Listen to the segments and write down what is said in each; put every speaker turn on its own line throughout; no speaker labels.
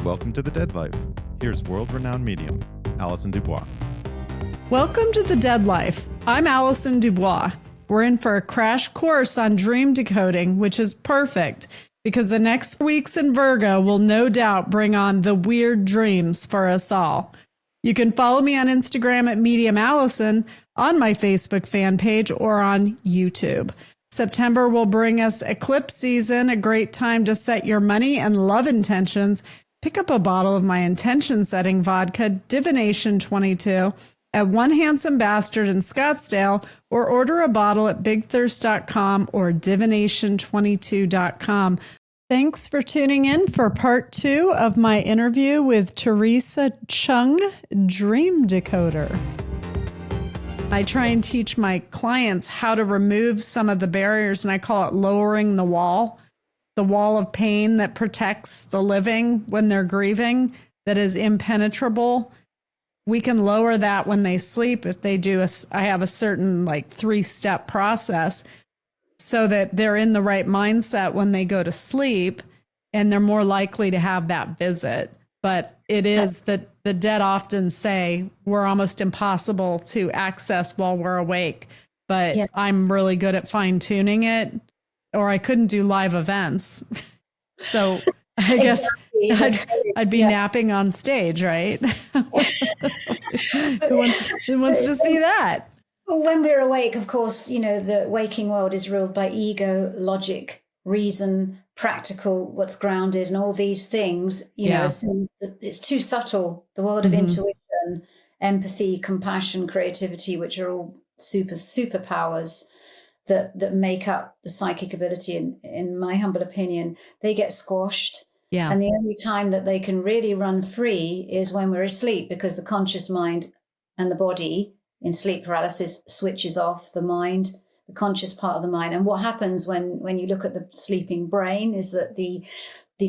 Welcome to The Dead Life. Here's world-renowned medium, Alison Dubois.
Welcome to The Dead Life. I'm Alison Dubois. We're in for a crash course on dream decoding, which is perfect because the next weeks in Virgo will no doubt bring on the weird dreams for us all. You can follow me on Instagram at Medium Allison, on my Facebook fan page, or on YouTube. September will bring us eclipse season, a great time to set your money and love intentions. Pick up a bottle of my intention setting vodka, Divination 22, at One Handsome Bastard in Scottsdale, or order a bottle at bigthirst.com or divination22.com. Thanks for tuning in for part 2 of my interview with Theresa Cheung, Dream Decoder. I try and teach my clients how to remove some of the barriers, and I call it lowering the wall of pain that protects the living when they're grieving, that is impenetrable. We can lower that when they sleep if they do I have a certain 3-step process so that they're in the right mindset when they go to sleep and they're more likely to have that visit. But it is that the dead often say we're almost impossible to access while we're awake, but yeah. I'm really good at fine tuning it, or I couldn't do live events. So I guess I'd be napping on stage, right? Who wants to see that?
Well, when we're awake, of course, the waking world is ruled by ego, logic, reason, practical, what's grounded, and all these things, it's too subtle. The world of intuition, empathy, compassion, creativity, which are all superpowers that make up the psychic ability, in my humble opinion, they get squashed. Yeah. And the only time that they can really run free is when we're asleep, because the conscious mind and the body in sleep paralysis switches off the mind, the conscious part of the mind. And what happens when you look at the sleeping brain is that the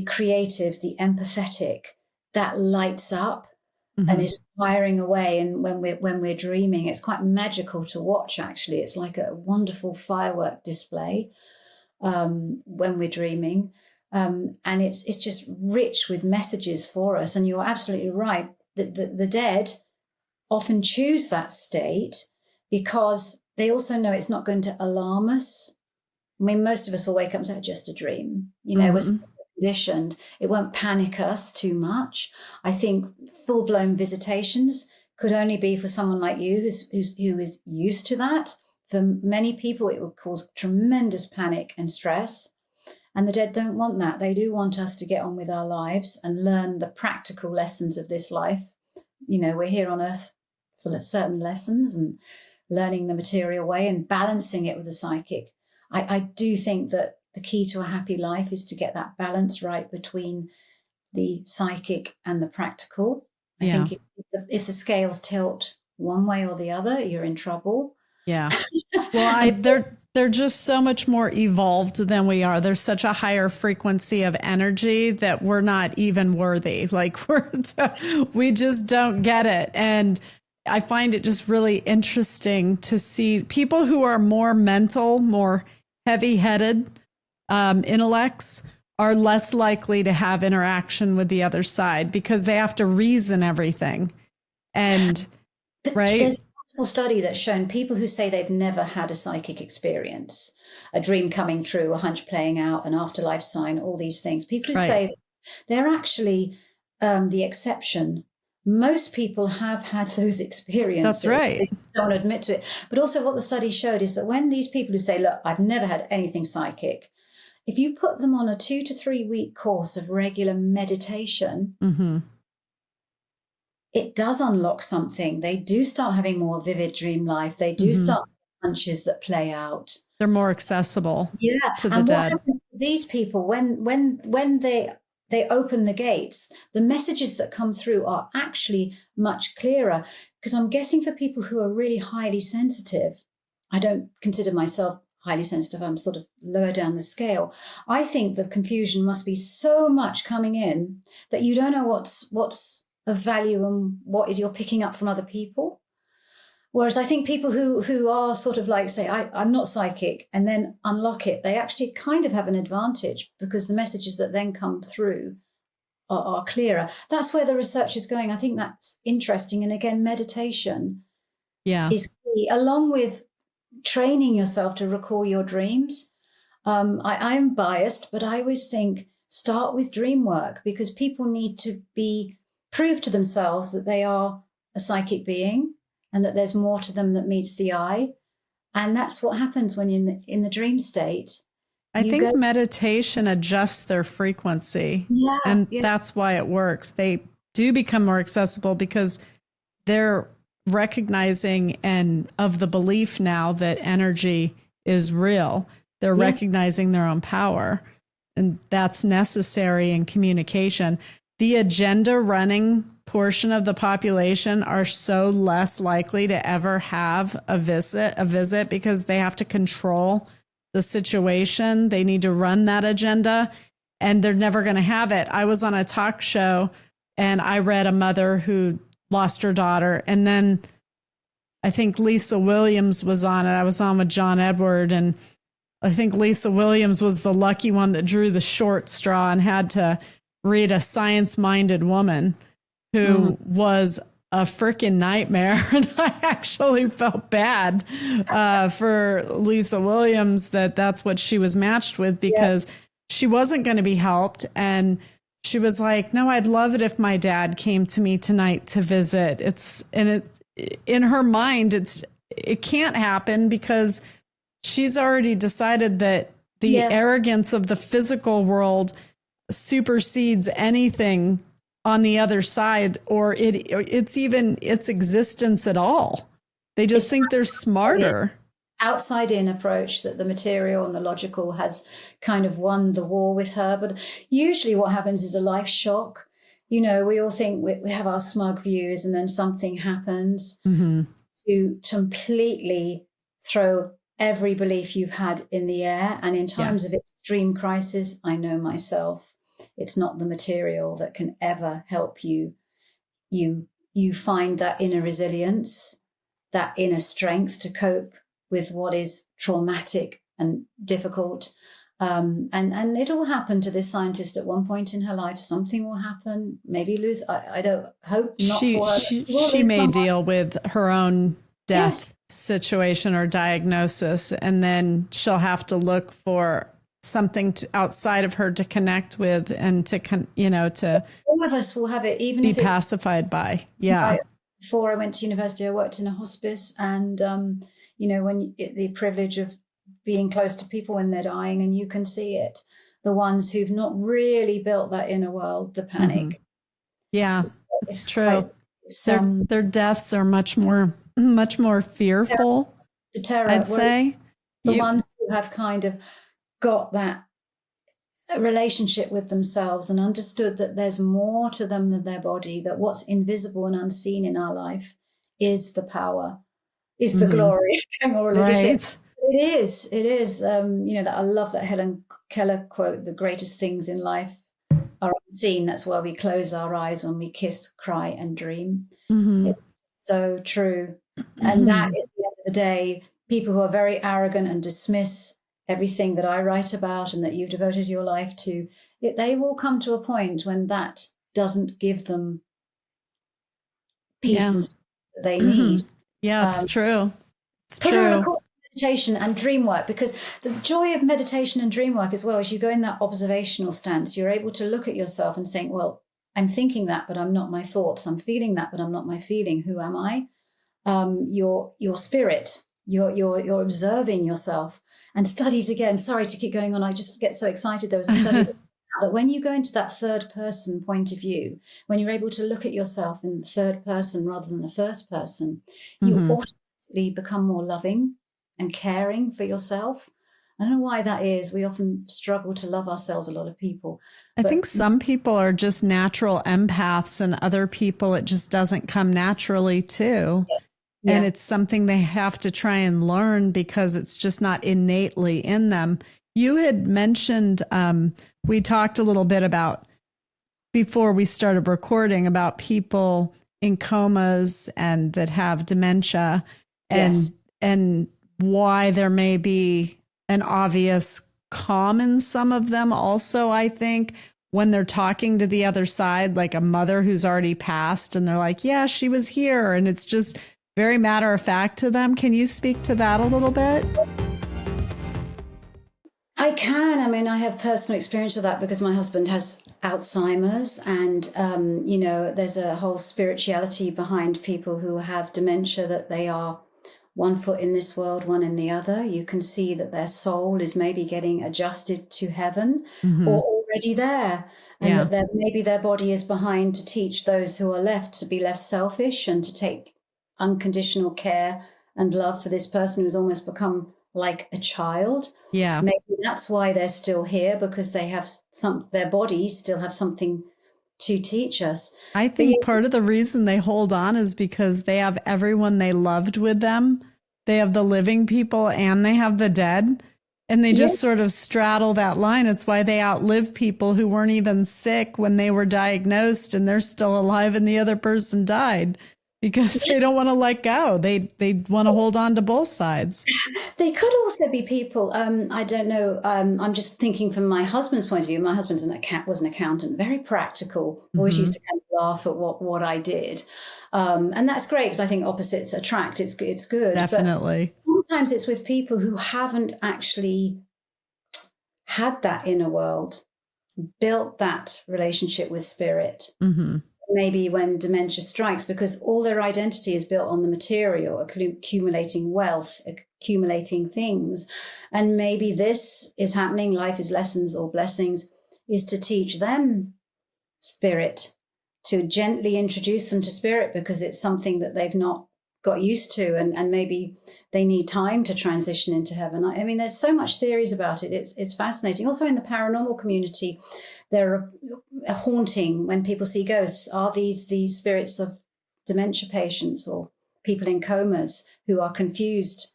creative, the empathetic, that lights up and is firing away. And when we're dreaming, it's quite magical to watch, actually. It's like a wonderful firework display when we're dreaming. And it's just rich with messages for us. And you're absolutely right. The dead often choose that state because they also know it's not going to alarm us. I mean, most of us will wake up and say, just a dream. We're so conditioned. It won't panic us too much. I think full-blown visitations could only be for someone like you who is used to that. For many people, it would cause tremendous panic and stress. And the dead don't want that. They do want us to get on with our lives and learn the practical lessons of this life. We're here on earth for certain lessons and learning the material way and balancing it with the psychic. I do think that the key to a happy life is to get that balance right between the psychic and the practical. I think if the scales tilt one way or the other, you're in trouble.
Yeah. Well, they're just so much more evolved than we are. There's such a higher frequency of energy that we're not even worthy. We just don't get it. And I find it just really interesting to see people who are more mental, more heavy-headed intellects are less likely to have interaction with the other side because they have to reason everything. And right.
There's a study that's shown people who say they've never had a psychic experience, a dream coming true, a hunch playing out, an afterlife sign, all these things. People who say they're actually the exception. Most people have had those experiences.
That's right.
They just don't admit to it. But also what the study showed is that when these people who say, look, I've never had anything psychic, if you put them on a 2 to 3 week course of regular meditation, it does unlock something. They do start having more vivid dream life. They do start hunches that play out.
They're more accessible to the
and
dead.
What happens to these people when they open the gates, the messages that come through are actually much clearer. Because I'm guessing for people who are really highly sensitive, I don't consider myself highly sensitive, I'm sort of lower down the scale. I think the confusion must be so much coming in that you don't know what's of value and what is you're picking up from other people. Whereas I think people who are sort of say, I'm not psychic, and then unlock it, they actually kind of have an advantage because the messages that then come through are clearer. That's where the research is going. I think that's interesting. And again, meditation is key, along with training yourself to recall your dreams. I'm biased, but I always think start with dream work, because people need to prove to themselves that they are a psychic being and that there's more to them that meets the eye. And that's what happens when you're in the dream state.
I think meditation adjusts their frequency.
Yeah,
and that's why it works. They do become more accessible because they're recognizing and of the belief now that energy is real. They're recognizing their own power, and that's necessary in communication. The agenda running portion of the population are so less likely to ever have a visit because they have to control the situation. They need to run that agenda, and they're never going to have it. I was on a talk show and I read a mother who lost her daughter, and then I think Lisa Williams was on it. I was on with John Edward, and I think Lisa Williams was the lucky one that drew the short straw and had to read a science-minded woman who was a freaking nightmare. And I actually felt bad for Lisa Williams that's what she was matched with, because she wasn't going to be helped. And she was like, no, I'd love it if my dad came to me tonight to visit. In her mind, it can't happen because she's already decided that the arrogance of the physical world supersedes anything on the other side, or it's even its existence at all. They just think they're smarter.
Outside-in approach that the material and the logical has kind of won the war with her. But usually what happens is a life shock. You know, we all think we have our smug views, and then something happens to completely throw every belief you've had in the air. And in times of extreme crisis, I know myself, it's not the material that can ever help you. You find that inner resilience, that inner strength to cope with what is traumatic and difficult. And it all happened to this scientist at one point in her life. Something will happen, maybe lose. I don't hope not for her.
She may deal with her own death situation or diagnosis, and then she'll have to look for something outside of her to connect with and to
all of us will have it, even
be
if it's
pacified by.
Before I went to university, I worked in a hospice, and when the privilege of being close to people when they're dying, and you can see it, the ones who've not really built that inner world, the panic.
It's true. Their deaths are much more fearful,
the terror,
I'd say.
The ones who have kind of got that relationship with themselves and understood that there's more to them than their body, that what's invisible and unseen in our life is the power, is the glory. More religious. It is. That I love that Helen Keller quote: "The greatest things in life are unseen. That's why we close our eyes when we kiss, cry, and dream." It's so true. And that, at the end of the day, people who are very arrogant and dismiss everything that I write about and that you've devoted your life to, they will come to a point when that doesn't give them peace and that they need.
It's true. It's
put
true.
On a course of meditation and dream work, because the joy of meditation and dream work as well is you go in that observational stance. You're able to look at yourself and think, well, I'm thinking that, but I'm not my thoughts. I'm feeling that, but I'm not my feeling. Who am I? Your spirit. You're observing yourself. And studies, again, sorry to keep going on, I just get so excited. There was a study that when you go into that third person point of view, when you're able to look at yourself in the third person rather than the first person, you automatically become more loving and caring for yourself. I don't know why that is. We often struggle to love ourselves, a lot of people.
I think some people are just natural empaths, and other people it just doesn't come naturally to. And it's something they have to try and learn because it's just not innately in them. You had mentioned, we talked a little bit about, before we started recording, about people in comas and that have dementia, and why there may be an obvious calm in some of them also, I think. when they're talking to the other side, like a mother who's already passed, and they're like, yeah, she was here. And it's just very matter of fact to them. Can you speak to that a little bit?
I can. I mean, I have personal experience of that because my husband has Alzheimer's, and, there's a whole spirituality behind people who have dementia, that they are one foot in this world, one in the other. You can see that their soul is maybe getting adjusted to heaven or already there, and that maybe their body is behind to teach those who are left to be less selfish and to take unconditional care and love for this person who's almost become like a child.
Yeah.
Maybe that's why they're still here, because they have their bodies still have something to teach us.
I think part of the reason they hold on is because they have everyone they loved with them. They have the living people and they have the dead. And they just sort of straddle that line. It's why they outlive people who weren't even sick when they were diagnosed and they're still alive and the other person died, because they don't want to let go. They want to hold on to both sides.
They could also be people, I don't know, I'm just thinking from my husband's point of view. My husband was an accountant, very practical, always used to kind of laugh at what I did. And that's great, because I think opposites attract. It's good.
Definitely.
But sometimes it's with people who haven't actually had that inner world, built that relationship with spirit. Maybe when dementia strikes, because all their identity is built on the material, accumulating wealth, accumulating things. And maybe this is happening, life is lessons or blessings, is to teach them spirit, to gently introduce them to spirit, because it's something that they've not got used to, and maybe they need time to transition into heaven. I mean, there's so much theories about it. It's fascinating. Also in the paranormal community, there are haunting when people see ghosts. Are these the spirits of dementia patients or people in comas who are confused?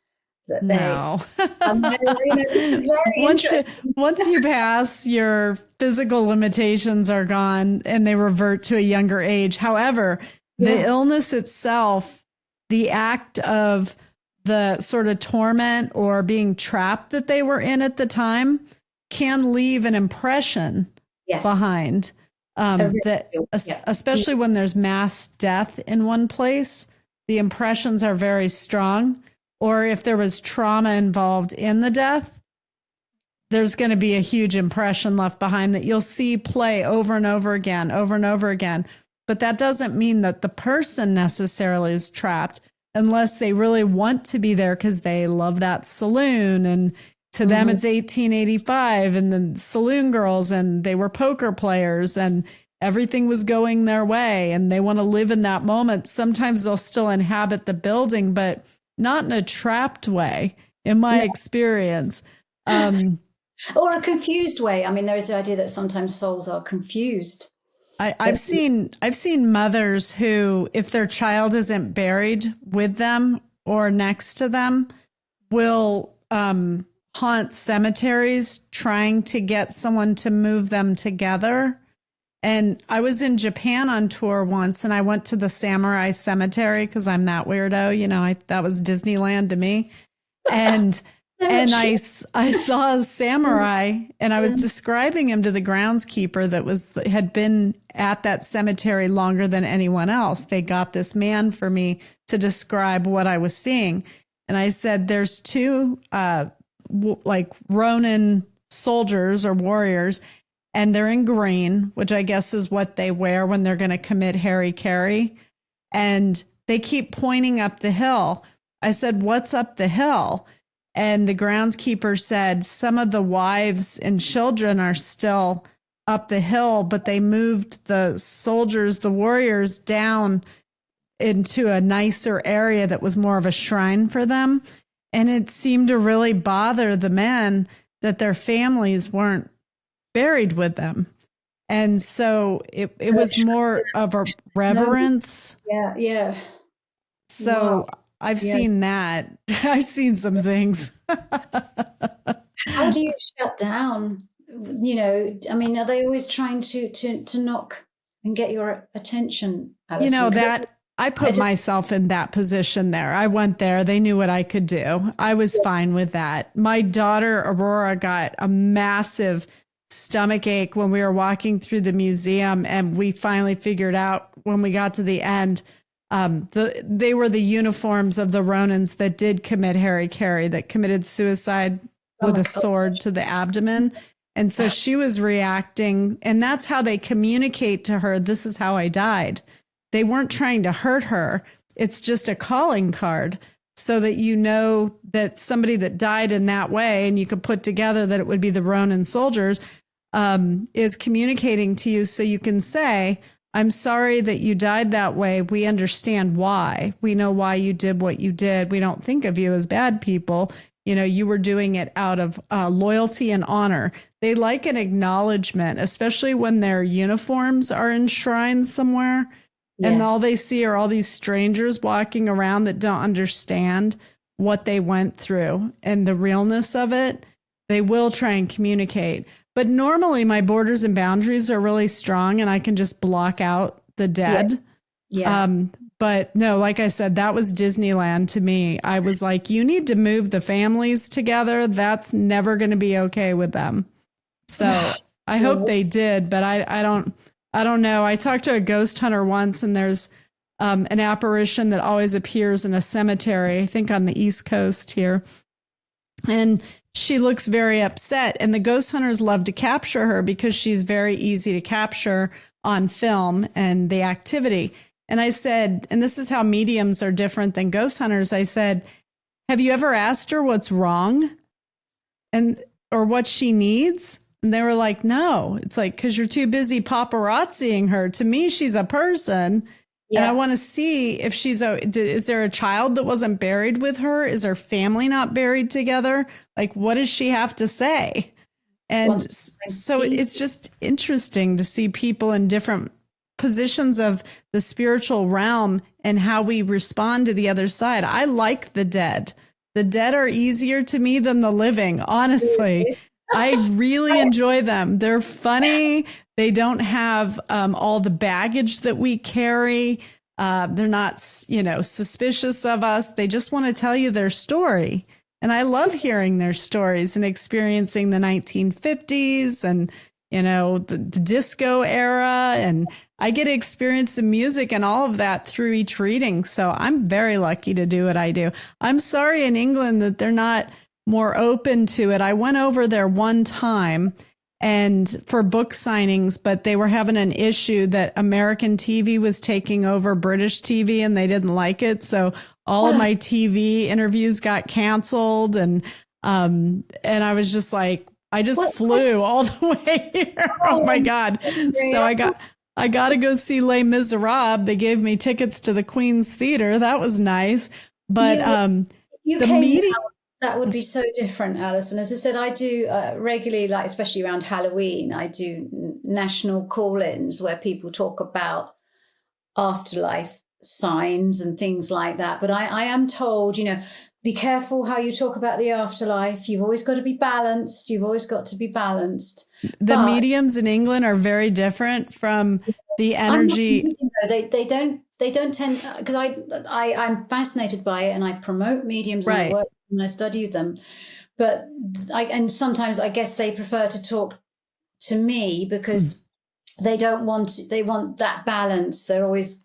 That
no.
This is very interesting.
Once you pass, your physical limitations are gone and they revert to a younger age. However, the illness itself, the act of the sort of torment or being trapped that they were in at the time can leave an impression behind. Especially when there's mass death in one place, the impressions are very strong. Or if there was trauma involved in the death, there's going to be a huge impression left behind that you'll see play over and over again, over and over again. But that doesn't mean that the person necessarily is trapped, unless they really want to be there because they love that saloon. And to them, it's 1885 and the saloon girls, and they were poker players and everything was going their way. And they want to live in that moment. Sometimes they'll still inhabit the building, but not in a trapped way, in my experience.
Or a confused way. I mean, there is the idea that sometimes souls are confused.
I've seen mothers who, if their child isn't buried with them or next to them, will haunt cemeteries trying to get someone to move them together. And I was in Japan on tour once, and I went to the samurai cemetery because I'm that weirdo. That was Disneyland to me. And I saw a samurai, and I was describing him to the groundskeeper that had been at that cemetery longer than anyone else. They got this man for me to describe what I was seeing. And I said, there's two Ronin soldiers or warriors, and they're in green, which I guess is what they wear when they're going to commit hara-kiri. And they keep pointing up the hill. I said, what's up the hill? And the groundskeeper said, some of the wives and children are still up the hill, but they moved the soldiers, the warriors, down into a nicer area that was more of a shrine for them. And it seemed to really bother the men that their families weren't buried with them. And so it was more of a reverence.
Yeah.
So I've seen that. I've seen some things.
How do you shut down? I mean, are they always trying to knock and get your attention? Alison?
That I put myself in that position there. I went there. They knew what I could do. I was fine with that. My daughter, Aurora, got a massive stomach ache when we were walking through the museum, and we finally figured out when we got to the end, they were the uniforms of the Ronins that did commit hara-kiri, that committed suicide with a sword to the abdomen. And so she was reacting, and that's how they communicate to her, this is how I died. They weren't trying to hurt her. It's just a calling card so that you know that somebody that died in that way, and you could put together that it would be the Ronin soldiers, is communicating to you so you can say, I'm sorry that you died that way. We understand why. We know why you did what you did. We don't think of you as bad people. You know, you were doing it out of loyalty and honor. They like an acknowledgement, especially when their uniforms are enshrined somewhere. Yes. And all they see are all these strangers walking around that don't understand what they went through and the realness of it. They will try and communicate. But normally my borders and boundaries are really strong and I can just block out the dead. Yeah. But no, like I said, that was Disneyland to me. I was like, you need to move the families together. That's never going to be okay with them. So I hope they did, but I don't know. I talked to a ghost hunter once, and there's an apparition that always appears in a cemetery, I think on the East Coast here. And she looks very upset, and the ghost hunters love to capture her because she's very easy to capture on film and the activity. And I said, and this is how mediums are different than ghost hunters. I said, have you ever asked her what's wrong or what she needs? And they were like, no. It's like, because you're too busy paparazziing her. To me, she's a person. Yeah. And I want to see if is there a child that wasn't buried with her? Is her family not buried together? Like, what does she have to say? And so it's just interesting to see people in different positions of the spiritual realm and how we respond to the other side. I like the dead. The dead are easier to me than the living, honestly. I really enjoy them. They're funny. They don't have all the baggage that we carry. They're not, suspicious of us. They just want to tell you their story. And I love hearing their stories and experiencing the 1950s and, the disco era. And I get to experience the music and all of that through each reading. So I'm very lucky to do what I do. I'm sorry in England that they're not more open to it. I went over there one time and for book signings, but they were having an issue that American TV was taking over British TV and they didn't like it. So all of my TV interviews got canceled. And I was just like, I just flew all the way here. Oh my God. So I got to go see Les Miserables. They gave me tickets to the Queen's Theater. That was nice. But the meeting,
that would be so different, Alison. As I said, I do regularly, like especially around Halloween, I do national call-ins where people talk about afterlife signs and things like that. But I am told, be careful how you talk about the afterlife. You've always got to be balanced.
The mediums in England are very different from the energy.
They don't tend, because I'm fascinated by it and I promote mediums and I work and I study them. But sometimes I guess they prefer to talk to me because they want that balance. They're always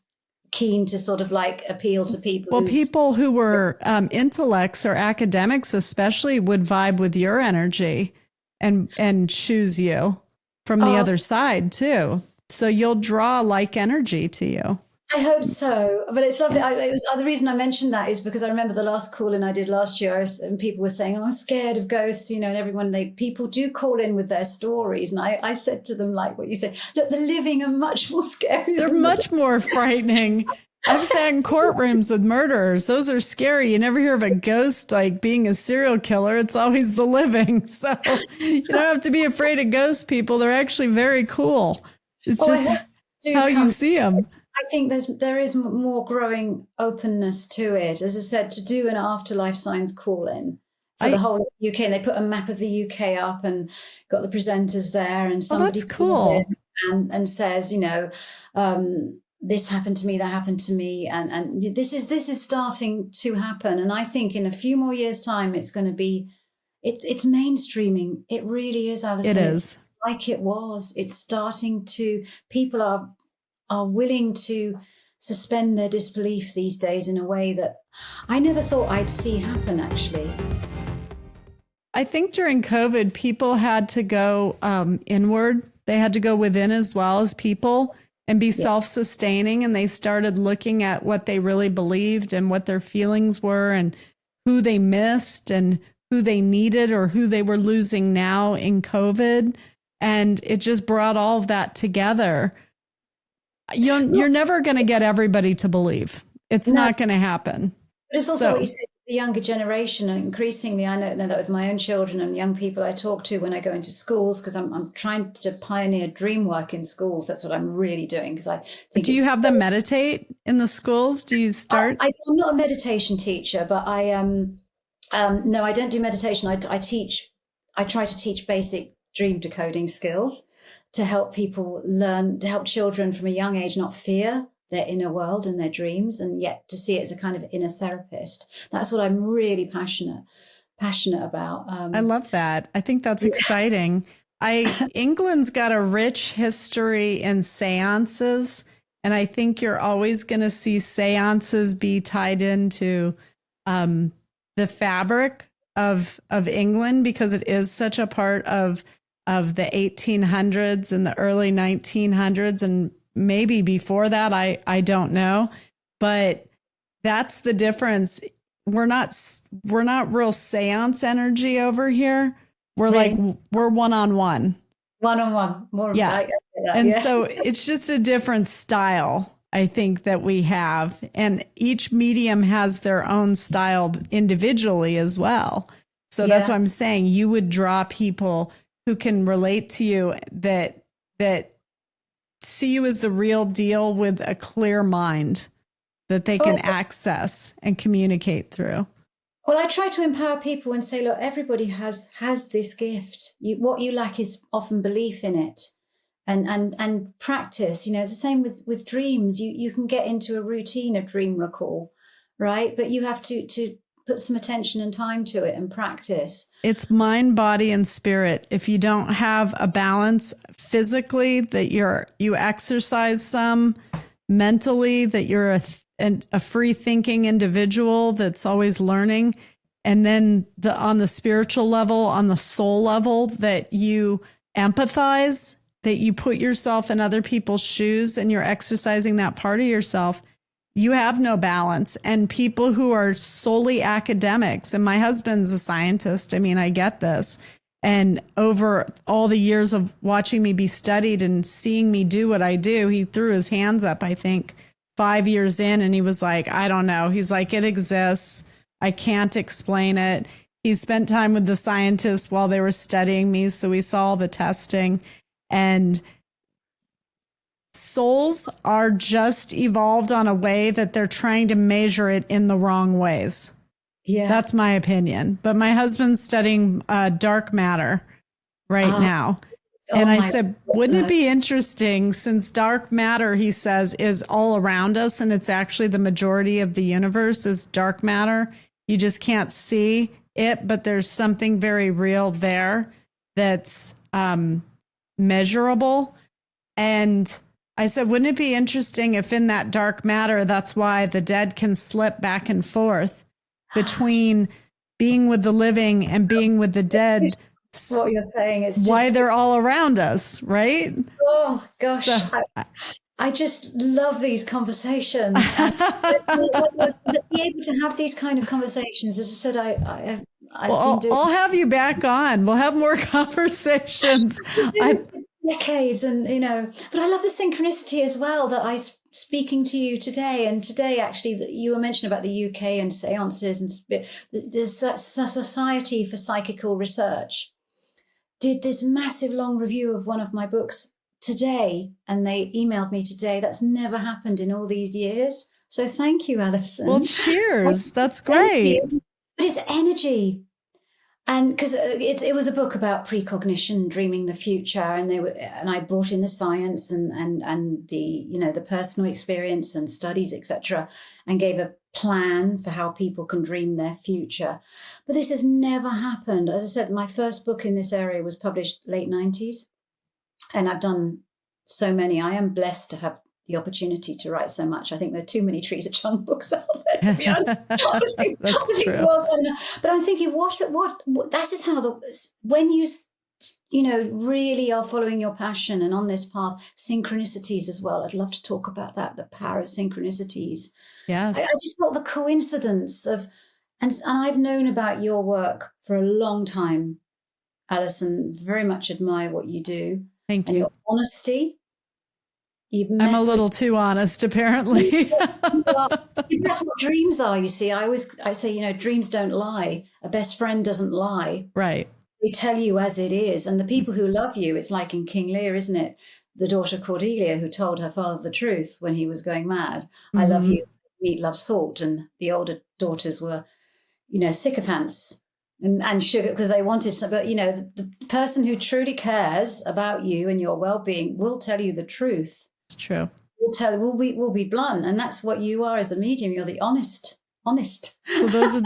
keen to sort of like appeal to people.
Well, people who were intellects or academics especially would vibe with your energy and choose you from the other side too. So you'll draw like energy to you.
I hope so, but it's lovely. The reason I mentioned that is because I remember the last call-in I did last year, and people were saying, "Oh, I'm scared of ghosts," and people do call in with their stories, and I said to them, like what you said, look, the living are much more scary.
They're much more frightening. I've sat in courtrooms with murderers; those are scary. You never hear of a ghost like being a serial killer. It's always the living. So you don't have to be afraid of ghost people. They're actually very cool. It's just how you see them.
I think there is more growing openness to it. As I said, to do an afterlife signs call-in for the whole of the UK, and they put a map of the UK up and got the presenters there, and somebody
that's cool.
and says, this happened to me, that happened to me, and this is starting to happen. And I think in a few more years' time, it's going to be, it's mainstreaming. It really is, Alison.
It is.
like it was. It's starting to, people are willing to suspend their disbelief these days in a way that I never thought I'd see happen, actually.
I think during COVID, people had to go inward. They had to go within as well as people and be self-sustaining. And they started looking at what they really believed and what their feelings were and who they missed and who they needed or who they were losing now in COVID. And it just brought all of that together. You're never going to get everybody to believe. It's not going to happen.
But it's also the younger generation, and increasingly, I know that with my own children and young people I talk to when I go into schools, because I'm trying to pioneer dream work in schools. That's what I'm really doing, because I think.
Do you have them meditate in the schools? Do you start?
I'm not a meditation teacher, but no, I don't do meditation. I try to teach basic dream decoding skills to help people learn, to help children from a young age not fear their inner world and their dreams, and yet to see it as a kind of inner therapist. That's what I'm really passionate about.
I love that. I think that's exciting. England's got a rich history in seances, and I think you're always going to see seances be tied into the fabric of England, because it is such a part of the 1800s and the early 1900s, and maybe before that, I don't know, but that's the difference. We're not real seance energy over here. We're
right.
we're one-on-one.
One-on-one.
Yeah. So it's just a different style, I think, that we have. And each medium has their own style individually as well. So that's what I'm saying. You would draw people who can relate to you, that see you as the real deal with a clear mind that they can access and communicate through.
Well, I try to empower people and say, look, everybody has this gift. What you lack is often belief in it and practice. It's the same with dreams. You can get into a routine of dream recall, right? But you have to put some attention and time to it and practice. It's
mind, body, and spirit. If you don't have a balance physically, that you exercise some, mentally, that you're a free thinking individual that's always learning, and then on the spiritual level, on the soul level, that you empathize, that you put yourself in other people's shoes and you're exercising that part of yourself, you have no balance. And people who are solely academics, and my husband's a scientist, I mean, I get this. And over all the years of watching me be studied and seeing me do what I do, he threw his hands up, I think, 5 years in, and he was like, I don't know. He's like, it exists. I can't explain it. He spent time with the scientists while they were studying me, so we saw all the testing. And souls are just evolved on a way that they're trying to measure it in the wrong ways. Yeah. That's my opinion. But my husband's studying dark matter right now. And I said, wouldn't it be interesting, since dark matter, he says, is all around us, and it's actually the majority of the universe is dark matter. You just can't see it, but there's something very real there that's measurable. And I said, wouldn't it be interesting if in that dark matter, that's why the dead can slip back and forth between being with the living and being with the dead.
What you're saying is
why they're all around us, right?
Oh, gosh. So, I just love these conversations. Be able to have these kind of conversations. As I said,
I'll have you back on. We'll have more conversations.
Decades, and but I love the synchronicity as well that I speaking to you today. And today, actually, that you were mentioning about the UK and seances and the Society for Psychical Research did this massive long review of one of my books today, and they emailed me today. That's never happened in all these years. So thank you, Alison.
Well, cheers. That's great.
But it's energy. And because it was a book about precognition, dreaming the future, and I brought in the science and the the personal experience and studies, etc., and gave a plan for how people can dream their future. But this has never happened. As I said, my first book in this area was published late 90s. and I've done so many. I am blessed to have the opportunity to write so much. I think there are too many Theresa Cheung books out there, to be honest.
That's true.
But I'm thinking, what that is how when you really are following your passion and on this path, synchronicities as well. I'd love to talk about that, the power of synchronicities.
Yes.
I just thought the coincidence of, and I've known about your work for a long time, Alison. Very much admire what you do.
Thank you.
And your honesty.
I'm a little too honest, apparently.
That's what dreams are, you see. I say, dreams don't lie. A best friend doesn't lie.
Right.
They tell you as it is. And the people who love you, it's like in King Lear, isn't it? The daughter Cordelia who told her father the truth when he was going mad. Mm-hmm. I love you, meat, love, salt. And the older daughters were, sycophants and sugar because they wanted some. But, the person who truly cares about you and your well-being will tell you the truth.
It's true.
We'll be blunt. And that's what you are as a medium. You're the honest.
So those are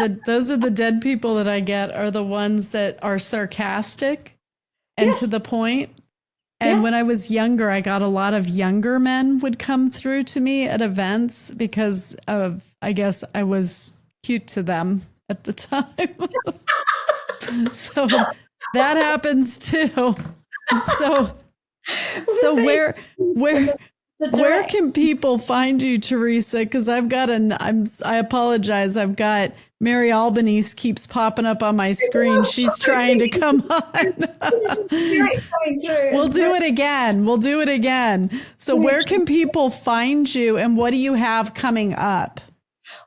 the dead people that I get are the ones that are sarcastic and to the point. And when I was younger, I got a lot of younger men would come through to me at events because of, I guess I was cute to them at the time. So that happens too. So where can people find you, Theresa? Because I apologize. I've got Mary Albanese keeps popping up on my screen. She's trying to come on. We'll do it again. So where can people find you and what do you have coming up?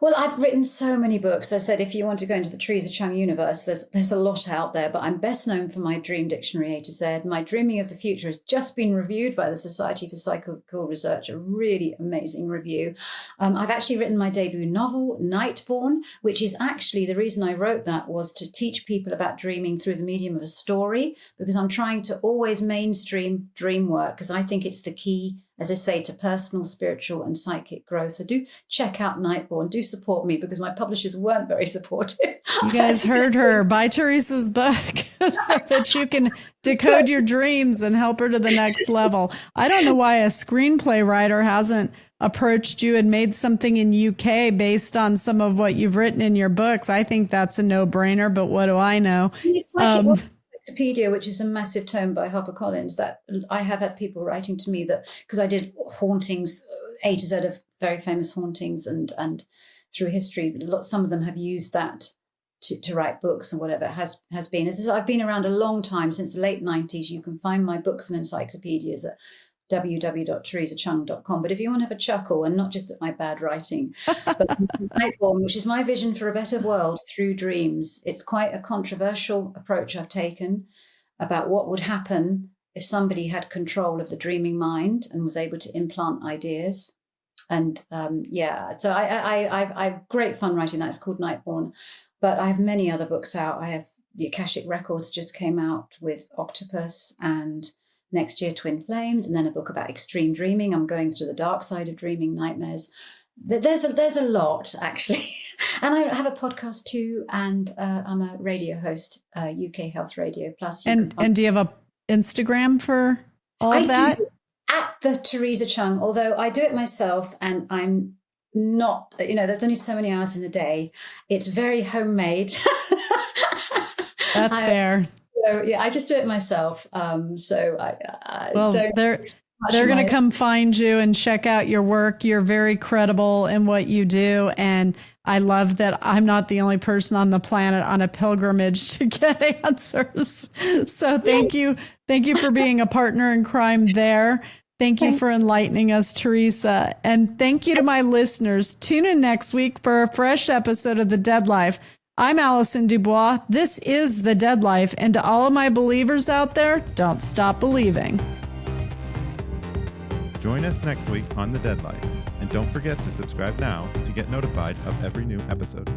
Well, I've written so many books. I said, if you want to go into the Theresa Cheung universe, there's a lot out there, but I'm best known for my Dream Dictionary A to Z. My Dreaming of the Future has just been reviewed by the Society for Psychical Research, a really amazing review. I've actually written my debut novel, Nightborn, which is actually the reason I wrote that was to teach people about dreaming through the medium of a story, because I'm trying to always mainstream dream work, because I think it's the key, as I say, to personal, spiritual and psychic growth. So do check out Nightborn. Do support me because my publishers weren't very supportive.
You guys heard her. Buy Theresa's book so that you can decode your dreams and help her to the next level. I don't know why a screenplay writer hasn't approached you and made something in UK based on some of what you've written in your books. I think that's a no-brainer, but what do I know?
Wikipedia, which is a massive tome by HarperCollins, that I have had people writing to me that, because I did hauntings, A to Z of very famous hauntings and through history, some of them have used that to write books and whatever it has been. I've been around a long time, since the late 90s. You can find my books and encyclopedias at www.theresachung.com. But if you want to have a chuckle and not just at my bad writing, but Nightborn, which is my vision for a better world through dreams. It's quite a controversial approach I've taken about what would happen if somebody had control of the dreaming mind and was able to implant ideas. And so I have great fun writing that. It's called Nightborn. But I have many other books out. I have the Akashic Records just came out with Octopus, and next year Twin Flames, and then a book about extreme dreaming. I'm going through the dark side of dreaming, nightmares. There's a lot, actually. And I have a podcast too, and I'm a radio host, UK Health Radio Plus.
And do you have a Instagram for all of that?
Do, at the Theresa Cheung, although I do it myself, and I'm not, there's only so many hours in the day. It's very homemade.
That's fair.
So I just do it myself. So I don't.
They're going to come find you and check out your work. You're very credible in what you do. And I love that I'm not the only person on the planet on a pilgrimage to get answers. So thank you. Thank you for being a partner in crime there. Thank you for enlightening us, Theresa. And thank you to my listeners. Tune in next week for a fresh episode of The Dead Life. I'm Alison Dubois. This is The Dead Life. And to all of my believers out there, don't stop believing.
Join us next week on The Dead Life. And don't forget to subscribe now to get notified of every new episode.